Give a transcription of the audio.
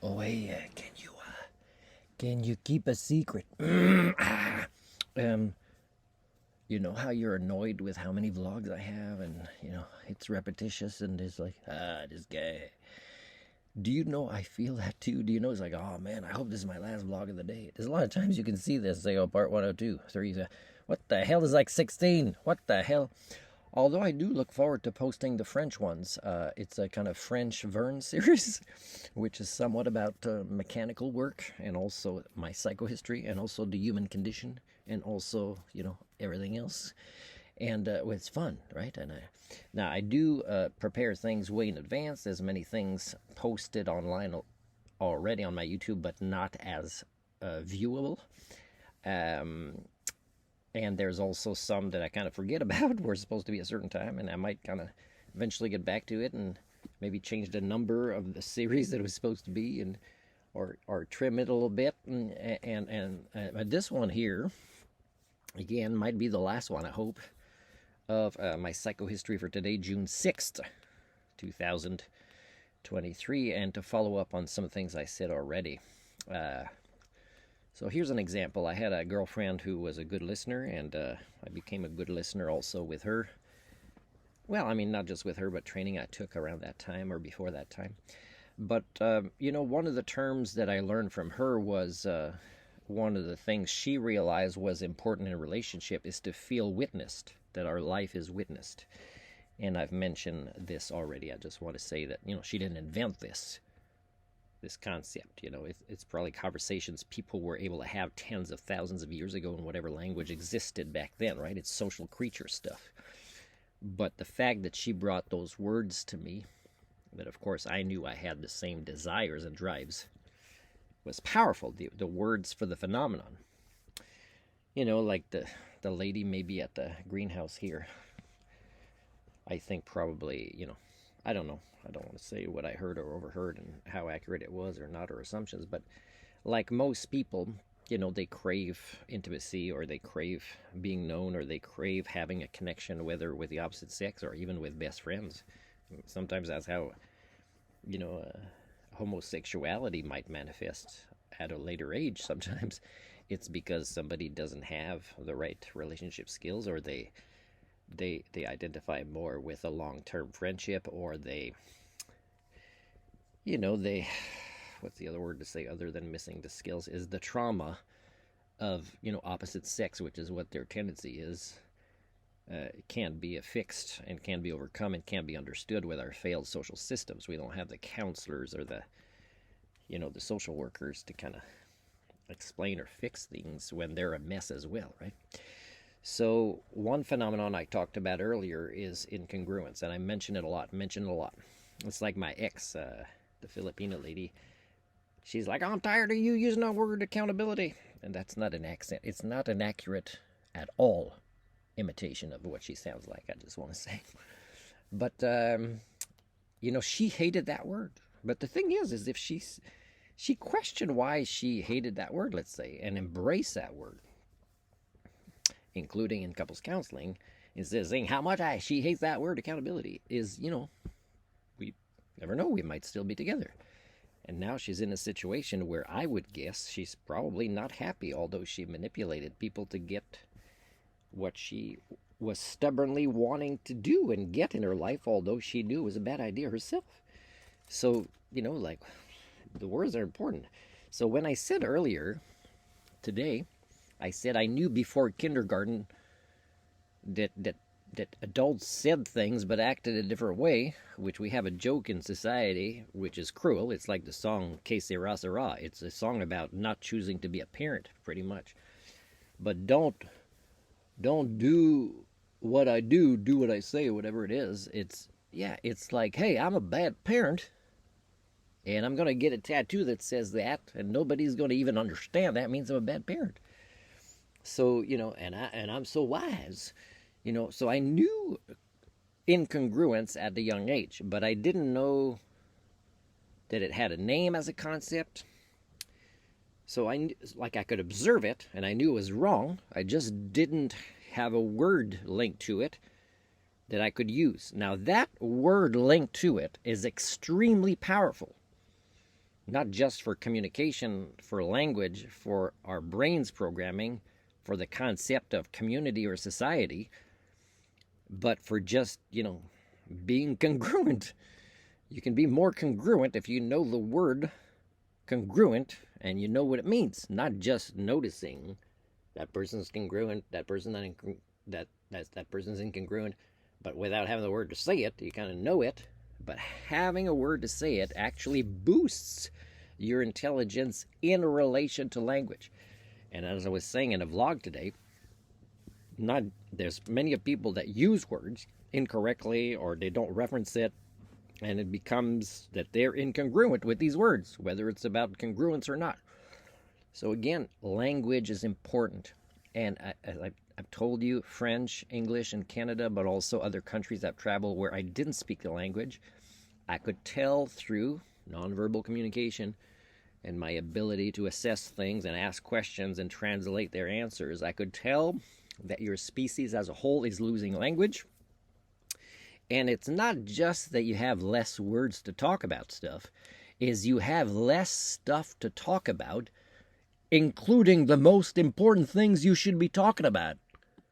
Oh, hey, can you keep a secret? um, you know how you're annoyed with how many vlogs I have, and it's repetitious, and it's like, this guy. Do you know I feel that too? Do you know it's like, oh man, I hope this is my last vlog of the day. There's a lot of times you can see this, say, oh, part 102, 3, what the hell is like 16? What the hell? Although I do look forward to posting the French ones. It's a kind of French Verne series, which is somewhat about mechanical work and also my psychohistory and also the human condition and also, everything else. And it's fun, right? Now I do prepare things way in advance. There's many things posted online already on my YouTube, but not as viewable. Um, and there's also some that I kind of forget about. We're supposed to be a certain time, and I might kind of eventually get back to it and maybe change the number of the series that it was supposed to be, and or trim it a little bit. And this one here, again, might be the last one, I hope, of my psychohistory for today, June 6th, 2023, and to follow up on some things I said already. So here's an example. I had a girlfriend who was a good listener, and I became a good listener also with her. Well, I mean, not just with her, but training I took around that time or before that time. But, one of the terms that I learned from her was one of the things she realized was important in a relationship is to feel witnessed, that our life is witnessed. And I've mentioned this already. I just want to say that, she didn't invent this concept. It's probably conversations people were able to have tens of thousands of years ago in whatever language existed back then, right? It's social creature stuff. But the fact that she brought those words to me, that of course I knew I had the same desires and drives, was powerful. The words for the phenomenon. Like the lady maybe at the greenhouse here. I think probably, I don't know. I don't want to say what I heard or overheard and how accurate it was or not, or assumptions, but like most people, they crave intimacy, or they crave being known, or they crave having a connection, whether with the opposite sex or even with best friends. Sometimes that's how, homosexuality might manifest at a later age. Sometimes it's because somebody doesn't have the right relationship skills, or they identify more with a long-term friendship, or they what's the other word to say other than missing the skills, is the trauma of opposite sex, which is what their tendency is. Can be affixed and can be overcome and can be understood with our failed social systems. We don't have the counselors or the social workers to kind of explain or fix things when they're a mess as well, right? So one phenomenon I talked about earlier is incongruence, and I mention it a lot. It's like my ex, the Filipina lady. She's like, I'm tired of you using that word accountability. And that's not an accent. It's not an accurate at all imitation of what she sounds like, I just want to say. But, she hated that word. But the thing is if she questioned why she hated that word, let's say, and embraced that word, including in couples counseling, instead of saying how much she hates that word accountability, is, we never know, we might still be together. And now she's in a situation where I would guess she's probably not happy, although she manipulated people to get what she was stubbornly wanting to do and get in her life, although she knew it was a bad idea herself. So, like, the words are important. So when I said earlier today, I said I knew before kindergarten that adults said things but acted a different way, which we have a joke in society, which is cruel. It's like the song Que Sera Sera. It's a song about not choosing to be a parent, pretty much. But don't do what I do what I say, whatever it is. It's like, hey, I'm a bad parent, and I'm going to get a tattoo that says that, and nobody's going to even understand that means I'm a bad parent. So, and I'm so wise, so I knew incongruence at a young age, but I didn't know that it had a name as a concept. So I could observe it, and I knew it was wrong. I just didn't have a word linked to it that I could use. Now, that word linked to it is extremely powerful. not just for communication, for language, for our brains programming, for the concept of community or society, but for just, being congruent. You can be more congruent if you know the word congruent and you know what it means, not just noticing that person's congruent, that person's that person's incongruent, but without having the word to say it, you kind of know it. But having a word to say it actually boosts your intelligence in relation to language. And as I was saying in a vlog today, there's many of people that use words incorrectly or they don't reference it, and it becomes that they're incongruent with these words, whether it's about congruence or not. So again, language is important. And I've told you, French, English in Canada, but also other countries I've traveled where I didn't speak the language, I could tell through nonverbal communication and my ability to assess things and ask questions and translate their answers, I could tell that your species as a whole is losing language. And it's not just that you have less words to talk about stuff, is you have less stuff to talk about, including the most important things you should be talking about.